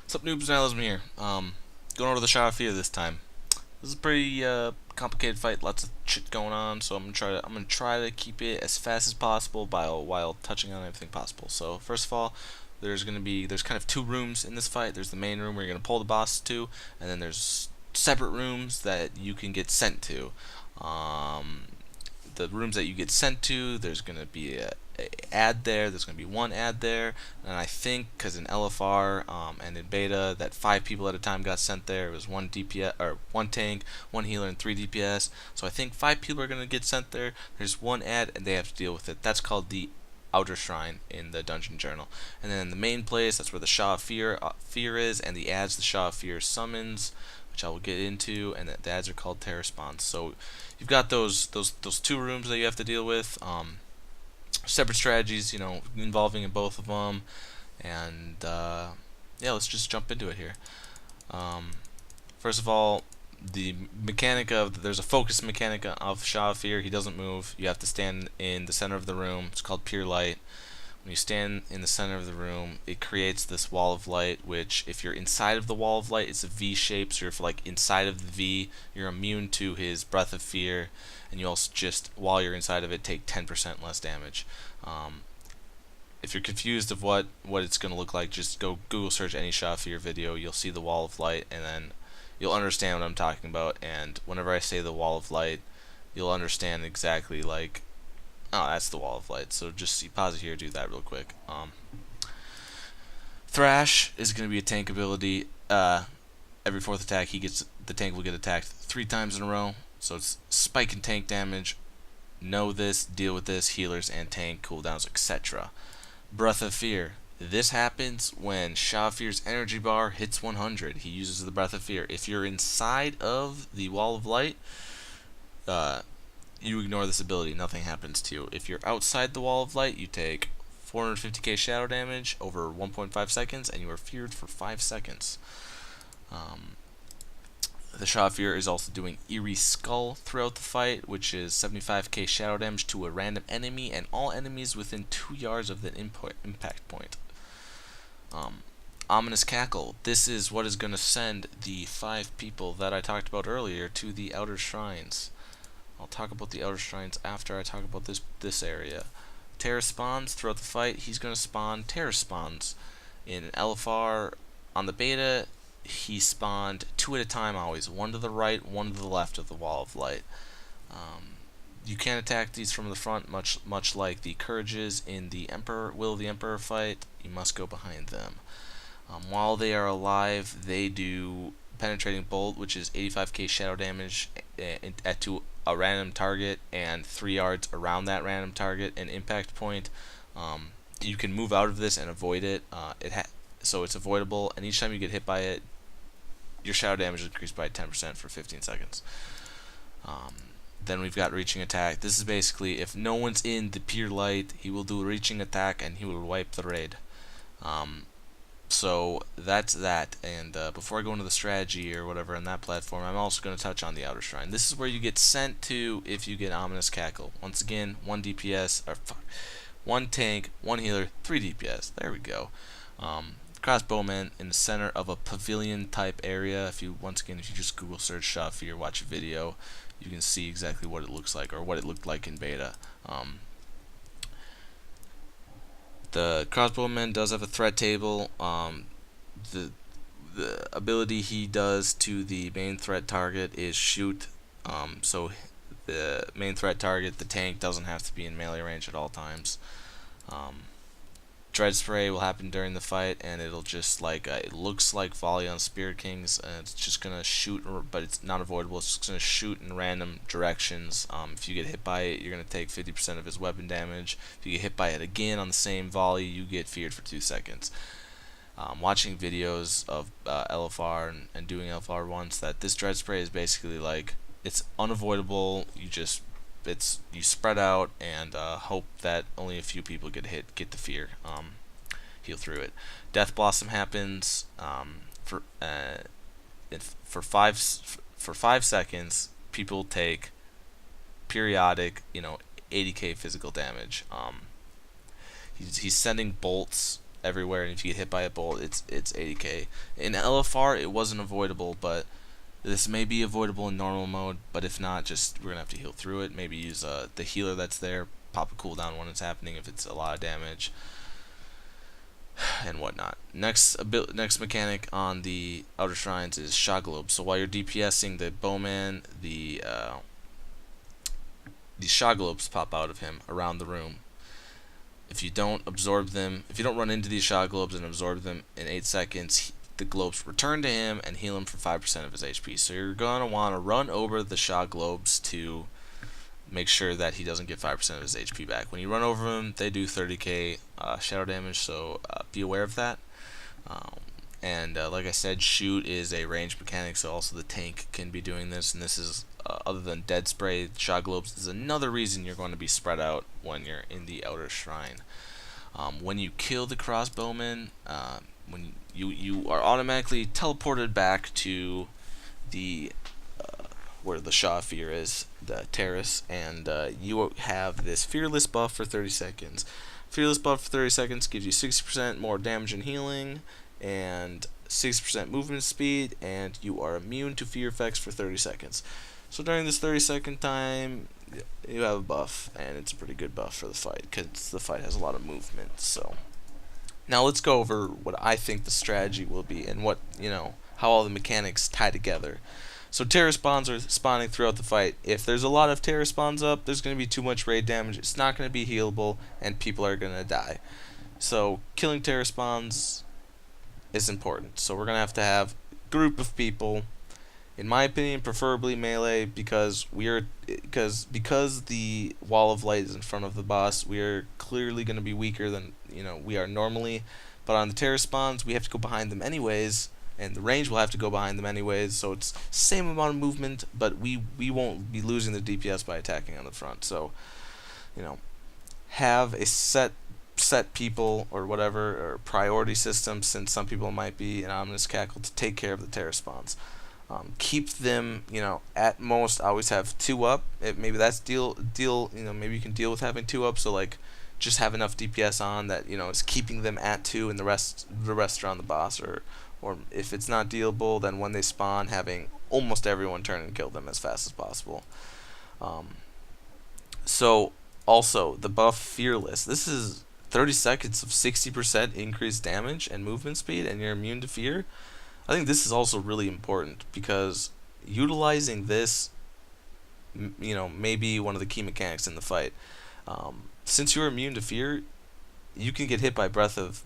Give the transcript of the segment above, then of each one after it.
What's up, noobs? Nihilism here. Going over the Shah of Fear this time. This is a pretty complicated fight. Lots of shit going on, so I'm gonna try to keep it as fast as possible while touching on everything possible. So first of all, there's kind of two rooms in this fight. There's the main room where you're gonna pull the boss to, and then there's separate rooms that you can get sent to. Um, the rooms that you get sent to, there's going to be a ad there. There's going to be one ad there, and I think because in LFR and in beta that 5 people at a time got sent there. It was one DPS or one tank, one healer, and 3 DPS. So I think 5 people are going to get sent there. There's one ad, and they have to deal with it. That's called the Outer Shrine in the Dungeon Journal. And then the main place, that's where the Shah of Fear is, and the ads the Shah of Fear summons, which I will get into, and the ads are called Terror Spawns. So you've got those two rooms that you have to deal with. Separate strategies, involving in both of them, and yeah, let's just jump into it here. Um, First of all, there's a focus mechanic of Shah of Fear. He doesn't move. You have to stand in the center of the room. It's called Pure Light. When you stand in the center of the room, it creates this wall of light, which if you're inside of the wall of light, it's a V shape, so if you're inside of the V, you're immune to his Breath of Fear, and you also just, while you're inside of it, take 10% less damage. If you're confused of what it's going to look like, just go Google search any Shah of Fear video. You'll see the wall of light, and then you'll understand what I'm talking about, and whenever I say the wall of light, you'll understand exactly oh, that's the wall of light. So just pause it here, do that real quick. Thrash is going to be a tank ability. Every fourth attack, the tank will get attacked 3 times in a row. So it's spike in tank damage. Know this, deal with this, healers and tank cooldowns, etc. Breath of Fear. This happens when Shah of Fear's energy bar hits 100. He uses the Breath of Fear. If you're inside of the wall of light, you ignore this ability, nothing happens to you. If you're outside the wall of light, you take 450k shadow damage over 1.5 seconds, and you are feared for 5 seconds. The Shah of Fear is also doing Eerie Skull throughout the fight, which is 75k shadow damage to a random enemy and all enemies within 2 yards of the impact point. Ominous Cackle. This is what is going to send the 5 people that I talked about earlier to the Outer Shrines. I'll talk about the Outer Shrines after I talk about this area. Terror Spawns throughout the fight. He's going to spawn Terror Spawns. In LFR, on the beta, he spawned 2 at a time always. One to the right, one to the left of the wall of light. You can't attack these from the front, much like the Courages in the Will of the Emperor fight. You must go behind them. While they are alive, they do Penetrating Bolt, which is 85k shadow damage to a random target and 3 yards around that random target and impact point. You can move out of this and avoid it. So it's avoidable, and each time you get hit by it, your shadow damage is increased by 10% for 15 seconds. Then we've got Reaching Attack. This is basically if no one's in the Pure Light, he will do a Reaching Attack and he will wipe the raid. So that's that, and before I go into the strategy or whatever on that platform, I'm also going to touch on the Outer Shrine. This is where you get sent to if you get Ominous Cackle. Once again, 1 DPS, or 1 tank, 1 healer, 3 DPS. There we go. Crossbowman in the center of a pavilion type area. If you just Google search Shah of Fear, watch a video, you can see exactly what it looks like, or what it looked like in beta. The Crossbowman does have a threat table. The ability he does to the main threat target is shoot. So the main threat target, the tank, doesn't have to be in melee range at all times. Dread Spray will happen during the fight, and it'll just it looks like Volley on Spirit Kings, and it's just gonna shoot, but it's not avoidable. It's just gonna shoot in random directions. If you get hit by it, you're gonna take 50% of his weapon damage. If you get hit by it again on the same volley, you get feared for 2 seconds. Watching videos of LFR and doing LFR once, that this Dread Spray is basically it's unavoidable. You spread out and hope that only a few people get the fear, heal through it. Death Blossom happens for 5 seconds. People take periodic, 80k physical damage. He's sending bolts everywhere, and if you get hit by a bolt, it's 80k. In LFR, it wasn't avoidable, but this may be avoidable in normal mode. But if not, just we're gonna have to heal through it. Maybe use the healer that's there, pop a cooldown when it's happening if it's a lot of damage, and whatnot. Next mechanic on the Outer Shrines is Shot Globe. So while you're DPSing the Bowman, the Shot Globes pop out of him around the room. If you don't absorb them, if you don't run into these Shot Globes and absorb them in 8 seconds, the globes return to him and heal him for 5% of his HP. So you're going to want to run over the Shot Globes to make sure that he doesn't get 5% of his HP back. When you run over them, they do 30k shadow damage, so be aware of that. And like I said, shoot is a range mechanic, so also the tank can be doing this, and this is, other than dead spray, Shot Globes is another reason you're going to be spread out when you're in the Outer Shrine. When you kill the crossbowman, when you are automatically teleported back to the where the Shafir is, the terrace, and you have this Fearless buff for 30 seconds. Fearless buff for 30 seconds gives you 60% more damage and healing, and 60% movement speed, and you are immune to fear effects for 30 seconds. So during this 30-second time, you have a buff, and it's a pretty good buff for the fight, because the fight has a lot of movement. So now let's go over what I think the strategy will be, and what, how all the mechanics tie together. So terror spawns are spawning throughout the fight. If there's a lot of terror spawns up, there's going to be too much raid damage. It's not going to be healable, and people are going to die. So killing terror spawns is important. So we're going to have a group of people, in my opinion, preferably melee, because the wall of light is in front of the boss. We are clearly going to be weaker than we are normally. But on the terror spawns, we have to go behind them anyways. And the range will have to go behind them anyways, so it's same amount of movement, but we won't be losing the DPS by attacking on the front. So, have a set people or whatever, or priority system, since some people might be an Ominous Cackle, to take care of the terror spawns. Keep them, at most always have 2 up. Maybe that's maybe you can deal with having 2 up, so like just have enough DPS on that it's keeping them at 2, and the rest around the boss, or if it's not dealable, then when they spawn, having almost everyone turn and kill them as fast as possible. So also the buff Fearless. This is 30 seconds of 60% increased damage and movement speed, and you're immune to fear. I think this is also really important, because utilizing this, may be one of the key mechanics in the fight. Since you're immune to fear, you can get hit by Breath of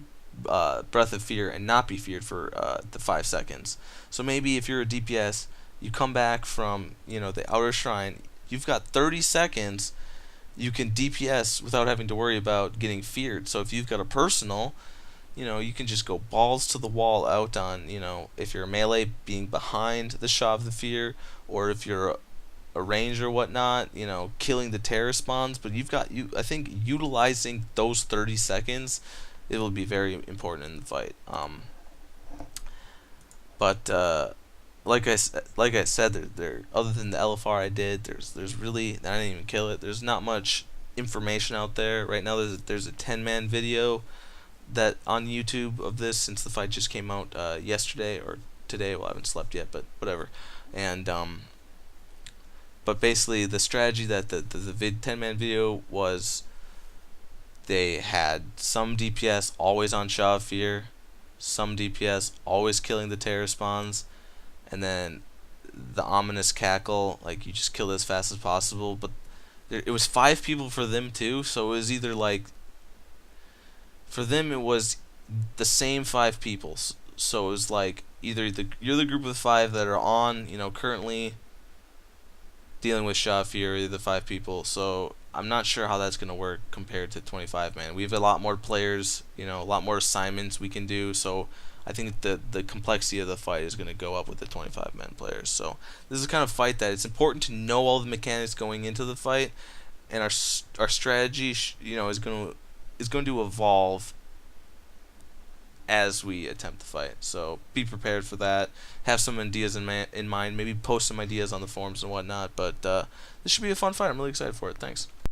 Fear and not be feared for the 5 seconds. So maybe if you're a DPS, you come back from the Outer Shrine, you've got 30 seconds. You can DPS without having to worry about getting feared. So if you've got a personal, you can just go balls to the wall out on if you're a melee, being behind the Shah of the Fear, or if you're a range or whatnot, killing the terror spawns. But I think utilizing those 30 seconds, it will be very important in the fight. Like I said, there other than the LFR I did, there's really, I didn't even kill it. There's not much information out there right now. There's a 10-man video that on YouTube of this, since the fight just came out yesterday or today. Well, I haven't slept yet, but whatever. And but basically the strategy that the 10-man video was, they had some DPS always on Shah of Fear, some DPS always killing the terror spawns, and then the Ominous Cackle, like you just kill it as fast as possible. But it was 5 people for them too, so it was either like, for them it was the same 5 people. So it was like either you're the group of 5 that are on, currently dealing with Shah of Fear, or the 5 people. So I'm not sure how that's going to work compared to 25 man. We have a lot more players, a lot more assignments we can do. So I think the complexity of the fight is going to go up with the 25 man players. So this is the kind of fight that it's important to know all the mechanics going into the fight, and our strategy, is going to evolve as we attempt the fight. So be prepared for that. Have some ideas in mind. Maybe post some ideas on the forums and whatnot. But this should be a fun fight. I'm really excited for it. Thanks.